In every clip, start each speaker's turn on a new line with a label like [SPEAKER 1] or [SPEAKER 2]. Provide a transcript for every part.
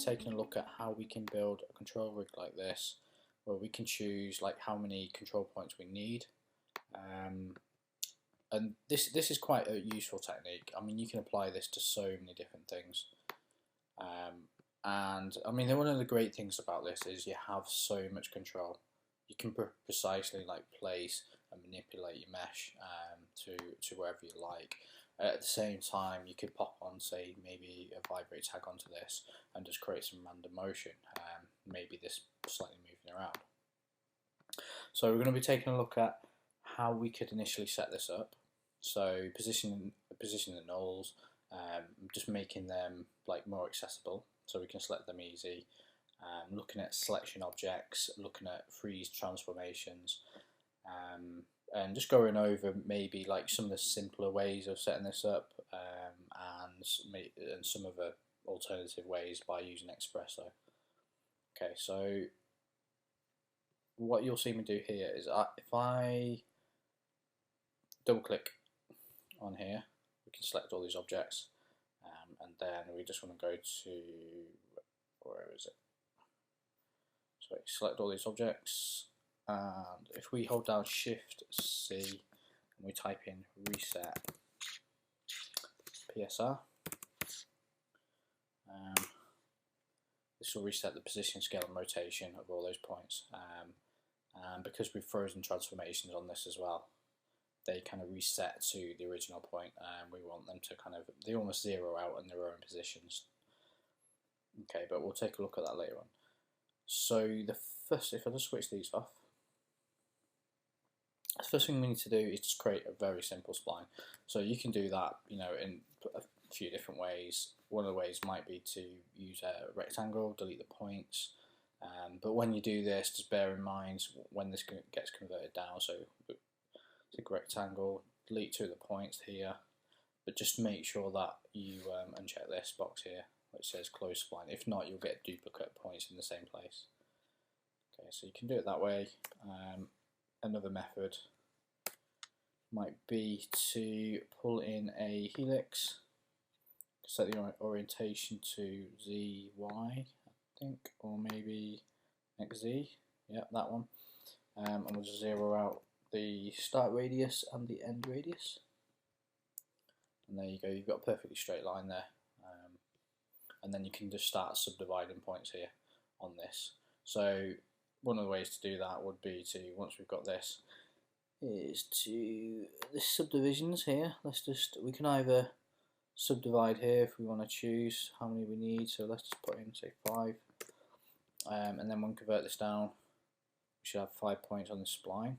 [SPEAKER 1] taking a look at how we can build a control rig like this, where we can choose like how many control points we need. And this is quite a useful technique. I mean, you can apply this to so many different things. And I mean, one of the great things about this is you have so much control. You can precisely like place and manipulate your mesh to wherever you like. At the same time, you could pop on, say, maybe a vibrate tag onto this and just create some random motion. Maybe this slightly moving around. So we're going to be taking a look at how we could initially set this up. So positioning the nulls, just making them like more accessible, so we can select them easy. Looking at selection objects, looking at freeze transformations, and just going over maybe like some of the simpler ways of setting this up, and some of the alternative ways by using XPresso. Okay, so what you'll see me do here is if I double click on here, we can select all these objects, and then we just want to go to, where is it? So select all these objects, and if we hold down Shift C and we type in reset PSR, this will reset the position, scale and rotation of all those points. And because we've frozen transformations on this as well, they kind of reset to the original point, and we want them to they almost zero out in their own positions. Okay, but we'll take a look at that later on. So if I just switch these off, the first thing we need to do is just create a very simple spline. So you can do that, in a few different ways. One of the ways might be to use a rectangle, delete the points. But when you do this, just bear in mind when this gets converted down. So take a rectangle, delete 2 of the points here, but just make sure that you uncheck this box here which says close spline. If not, you'll get duplicate points in the same place. Okay, so you can do it that way. Another method might be to pull in a helix, set the orientation to ZY, I think, or maybe XZ. Yep, that one. And we'll just zero out the start radius and the end radius. And there you go, you've got a perfectly straight line there. And then you can just start subdividing points here on this. So one of the ways to do that would be to, once we've got this, is to the subdivisions here. We can either subdivide here if we want to choose how many we need. So let's just put in, say, 5, and then when we convert this down, we should have 5 points on the spline.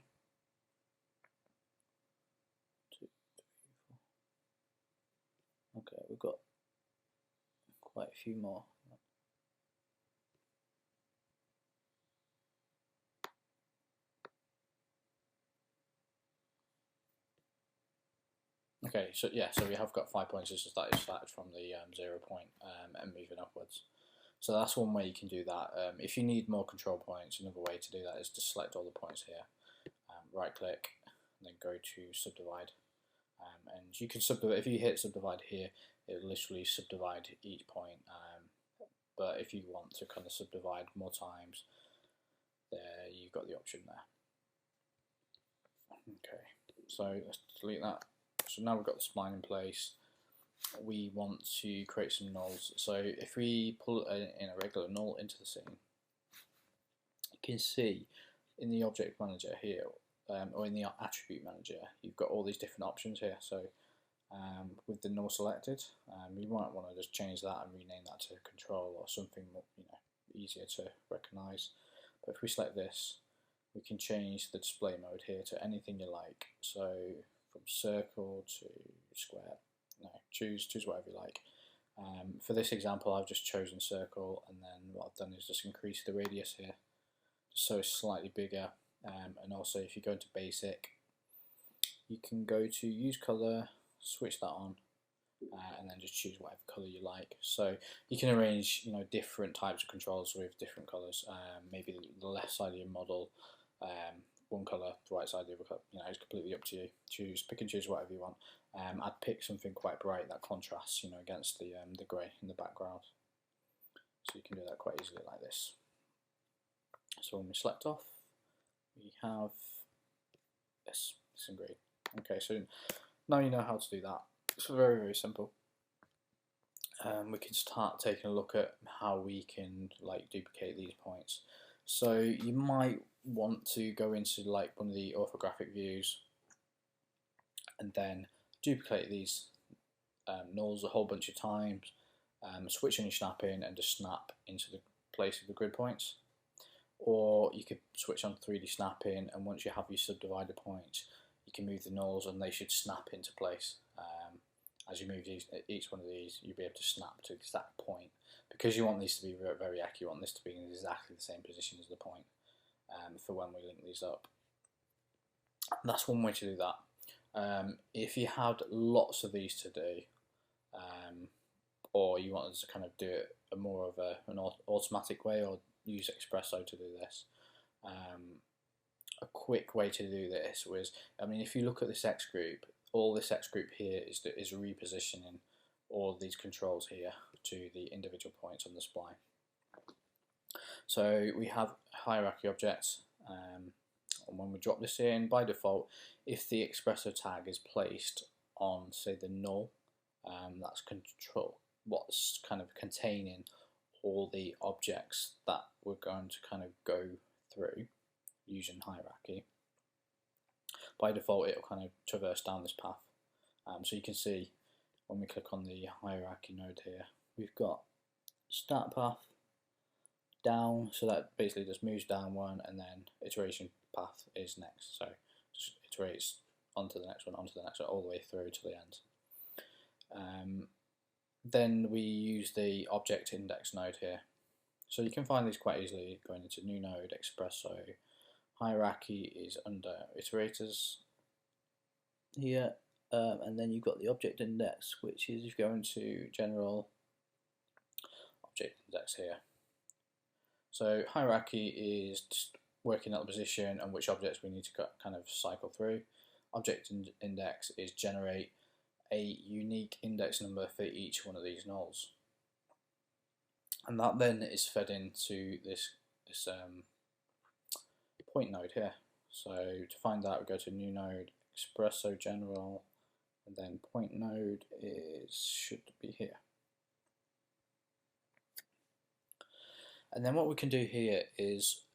[SPEAKER 1] 2, 3, 4. Okay, we've got quite a few more. Okay, so yeah, so we have got 5 points. It's just that it's started from the 0 point and moving upwards. So that's one way you can do that. If you need more control points, another way to do that is to select all the points here, right click, and then go to subdivide. And you can subdivide, if you hit subdivide here, it'll literally subdivide each point. But if you want to kind of subdivide more times, there you've got the option there. Okay, so let's delete that. So now we've got the spline in place. We want to create some nulls. So if we pull in a regular null into the scene, you can see in the object manager here, or in the attribute manager, you've got all these different options here. So with the null selected, you might want to just change that and rename that to control or something more, easier to recognize. But if we select this, we can change the display mode here to anything you like. So from circle to square, choose whatever you like. For this example, I've just chosen circle, and then what I've done is just increase the radius here, just so it's slightly bigger. And also, if you go into basic, you can go to use color, switch that on, and then just choose whatever color you like. So you can arrange, different types of controls with different colors. Maybe the left side of your model, one color, the right side the other color. It's completely up to you. Pick and choose whatever you want. I'd pick something quite bright that contrasts, against the grey in the background. So you can do that quite easily like this. So when we select off, we have this in green. Okay, so now you know how to do that. It's very, very simple. We can start taking a look at how we can like duplicate these points. So you might want to go into like one of the orthographic views and then duplicate these nulls a whole bunch of times, switch on your snapping and just snap into the place of the grid points. Or you could switch on 3D snapping, and once you have your subdivided points, you can move the nulls and they should snap into place. As you move each one of these, you'll be able to snap to the exact point. Because you want these to be very, very accurate, you want this to be in exactly the same position as the point for when we link these up. That's one way to do that. If you had lots of these to do, or you wanted to kind of do it more of an automatic way, or use XPresso to do this, a quick way to do this was, I mean, if you look at this X group, all this X group here is repositioning all of these controls here to the individual points on the spline. So we have hierarchy objects, and when we drop this in, by default, if the XPresso tag is placed on, say, the null, that's control, what's kind of containing all the objects that we're going to kind of go through using hierarchy. By default, it'll kind of traverse down this path. So you can see when we click on the hierarchy node here, we've got start path down, so that basically just moves down one, and then iteration path is next. So just iterates onto the next one, all the way through to the end. Then we use the object index node here. So you can find these quite easily going into new node, XPresso. Hierarchy is under iterators here, and then you've got the object index, which is going to general object index here. So hierarchy is just working out the position and which objects we need to kind of cycle through. Object index is generate a unique index number for each one of these nulls, and that then is fed into this point node here. So to find that, we go to new node, XPresso general, and then point node should be here. And then what we can do here is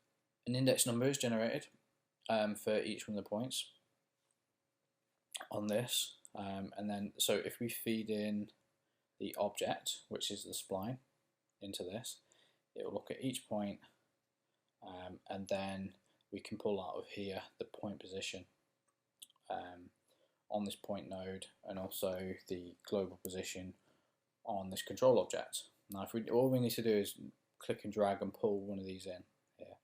[SPEAKER 1] an index number is generated for each one of the points on this, and then so if we feed in the object, which is the spline, into this, it will look at each point, and then we can pull out of here the point position on this point node, and also the global position on this control object. Now, all we need to do is click and drag and pull one of these in here,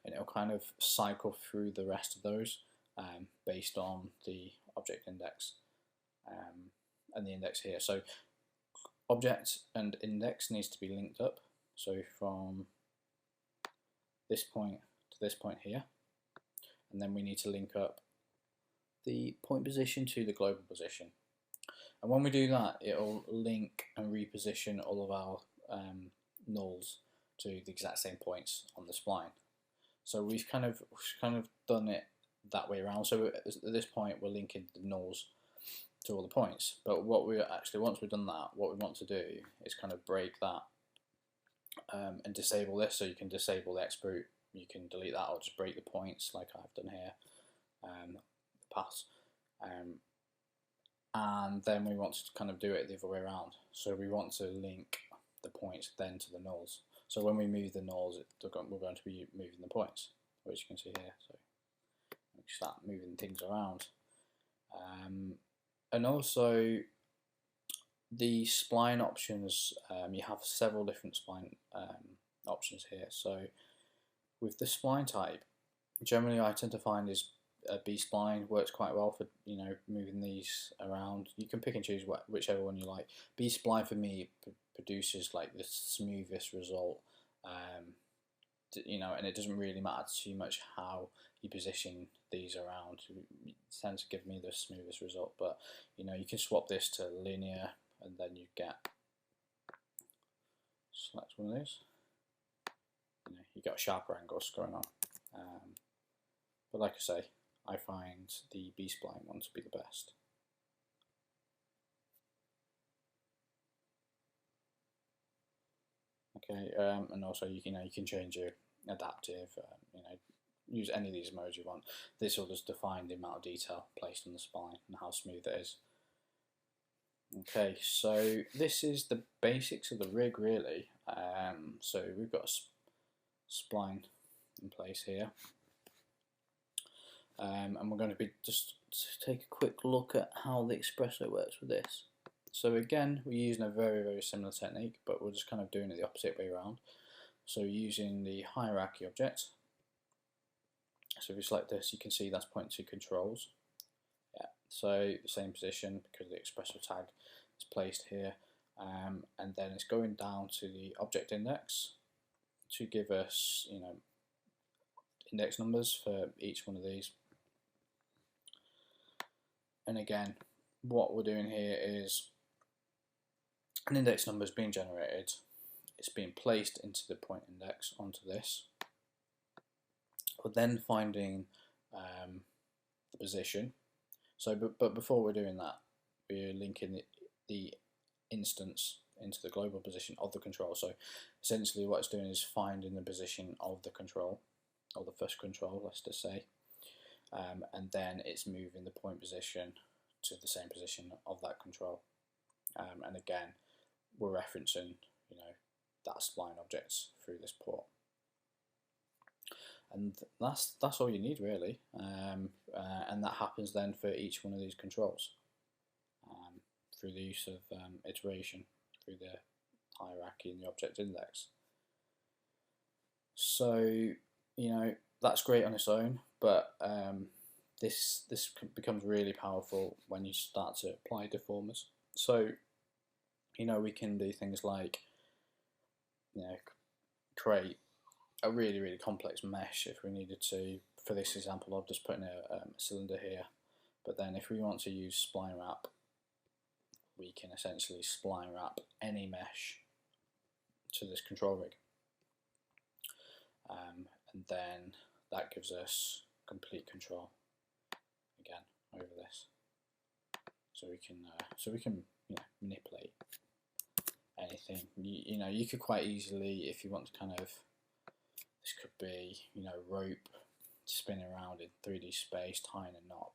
[SPEAKER 1] and it'll kind of cycle through the rest of those based on the object index and the index here. So object and index needs to be linked up. So from this point to this point here, and then we need to link up the point position to the global position. And when we do that, it'll link and reposition all of our nulls to the exact same points on the spline. So we've kind of done it that way around. So at this point, we're linking the nulls to all the points. But what we actually, once we've done that, what we want to do is kind of break that and disable this. So you can disable the export, you can delete that, or just break the points like I've done here, the paths. And then we want to kind of do it the other way around. So we want to link the points then to the nulls. So when we move the nulls, we're going to be moving the points, which you can see here. So we start moving things around. And also the spline options, you have several different spline options here. So with the spline type, generally I tend to find is B-spline works quite well for, you know, moving these around. You can pick and choose whichever one you like. B-spline for me produces like the smoothest result, you know, and it doesn't really matter too much how you position these around. It tends to give me the smoothest result, but you know, you can swap this to linear and then you get select one of these, you got sharper angles going on. But like I say, I find the B-spline one to be the best. Okay, and also you can change your adaptive, use any of these modes you want. This will just define the amount of detail placed on the spline and how smooth it is. Okay, so this is the basics of the rig really. So we've got a spline in place here, and we're going to be just take a quick look at how the XPresso works with this. So again, we're using a very similar technique, but we're just kind of doing it the opposite way around. So using the hierarchy object. So if you select this, you can see that's pointing to controls. Yeah. So the same position because the XPresso tag is placed here, and then it's going down to the object index to give us, index numbers for each one of these. And again, what we're doing here is an index number is being generated. It's being placed into the point index onto this. We're then finding the position. So, but before we're doing that, we're linking the instance into the global position of the control. So essentially what it's doing is finding the position of the control, or the first control, let's just say, and then it's moving the point position to the same position of that control. And again, we're referencing, that spline objects through this port. And that's all you need really, and that happens then for each one of these controls through the use of iteration through the hierarchy and the object index. So that's great on its own, but this becomes really powerful when you start to apply deformers. So we can do things like create a really complex mesh if we needed to. For this example, I've just put in a cylinder here, but then if we want to use spline wrap, we can essentially spline wrap any mesh to this control rig, and then that gives us complete control again over this. So we can manipulate anything. You could quite easily, if you want to kind of, this could be rope spinning around in 3D space, tying a knot,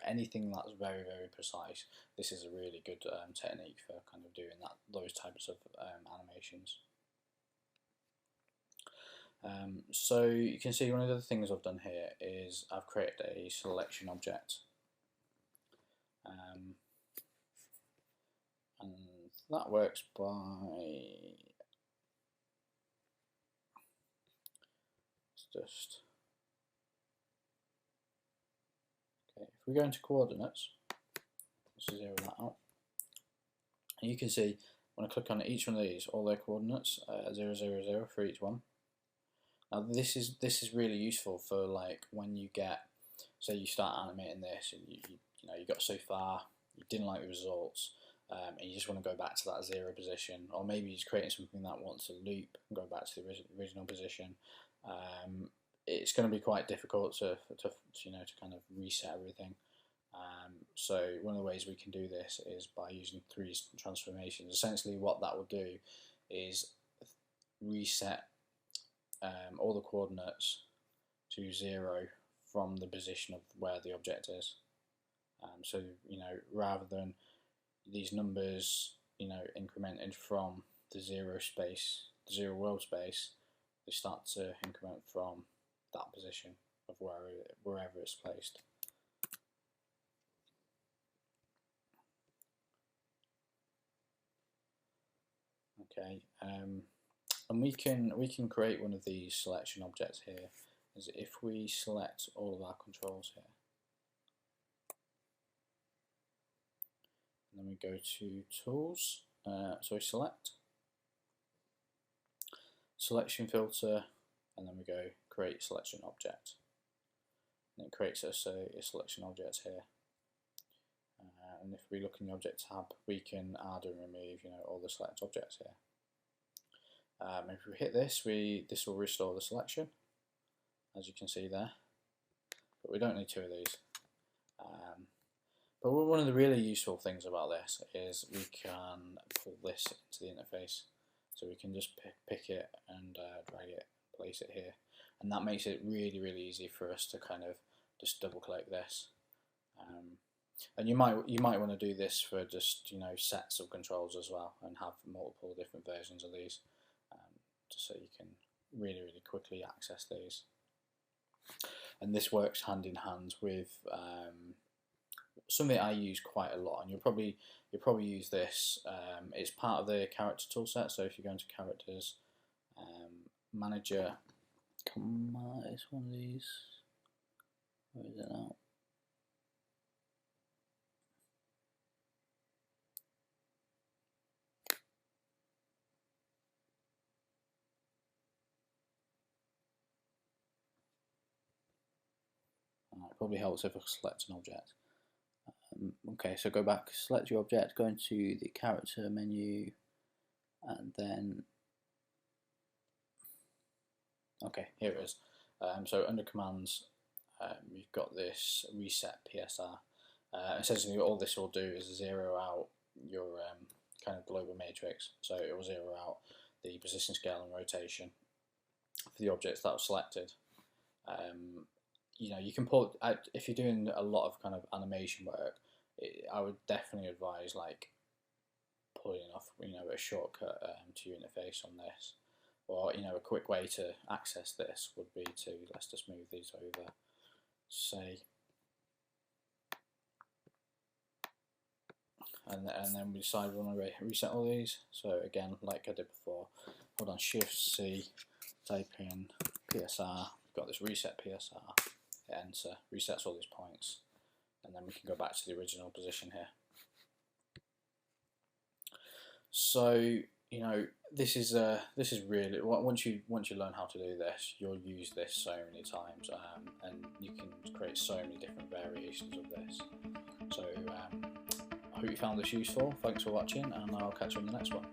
[SPEAKER 1] anything that's very precise. This is a really good technique for kind of doing those types of animations. So you can see one of the things I've done here is I've created a selection object, and that works by just okay. If we go into coordinates, let's zero that out, and you can see when I click on each one of these, all their coordinates 0, 0, 0 for each one. Now this is really useful for like when you get, say you start animating this and you got so far, you didn't like the results, and you just want to go back to that 0 position, or maybe you're just creating something that wants to loop and go back to the original position. It's going to be quite difficult to kind of reset everything. So one of the ways we can do this is by using 3 transformations. Essentially what that will do is reset all the coordinates to 0 from the position of where the object is. So rather than these numbers incremented from the 0 space, the 0 world space, they start to increment from that position of wherever it's placed. Okay, and we can create one of these selection objects here. Is if we select all of our controls here, and then we go to tools, so we select selection filter, and then we go create selection object, and it creates us a selection object here. And if we look in the object tab, we can add and remove all the select objects here. If we hit this, this will restore the selection, as you can see there. But we don't need two of these. But one of the really useful things about this is we can pull this into the interface. So we can just pick it and drag it, place it here. And that makes it really, really easy for us to kind of just double click this. And you might want to do this for just, you know, sets of controls as well, and have multiple different versions of these, just so you can really, really quickly access these. And this works hand in hand with something I use quite a lot, and you'll probably use this. It's part of the character toolset. So if you go into characters, manager, come on, it's one of these. Where is it now? It probably helps if I select an object. Okay, so go back, select your object, go into the character menu, and then, okay, here it is. So under commands, you've got this reset PSR. Essentially all this will do is zero out your kind of global matrix, so it will zero out the position, scale and rotation for the objects that are selected. You know, you can pull, if you're doing a lot of kind of animation work, I would definitely advise like pulling off, you know, a shortcut to your interface on this, or, you know, a quick way to access this would be to, let's just move these over, say, and then we decide we want to reset all these. So again, like I did before, hold on Shift C, type in PSR, we've got this reset PSR, enter, resets all these points, and then we can go back to the original position here. So, you know, this is really, once you learn how to do this, you'll use this so many times, and you can create so many different variations of this. So I hope you found this useful. Thanks for watching, and I'll catch you in the next one.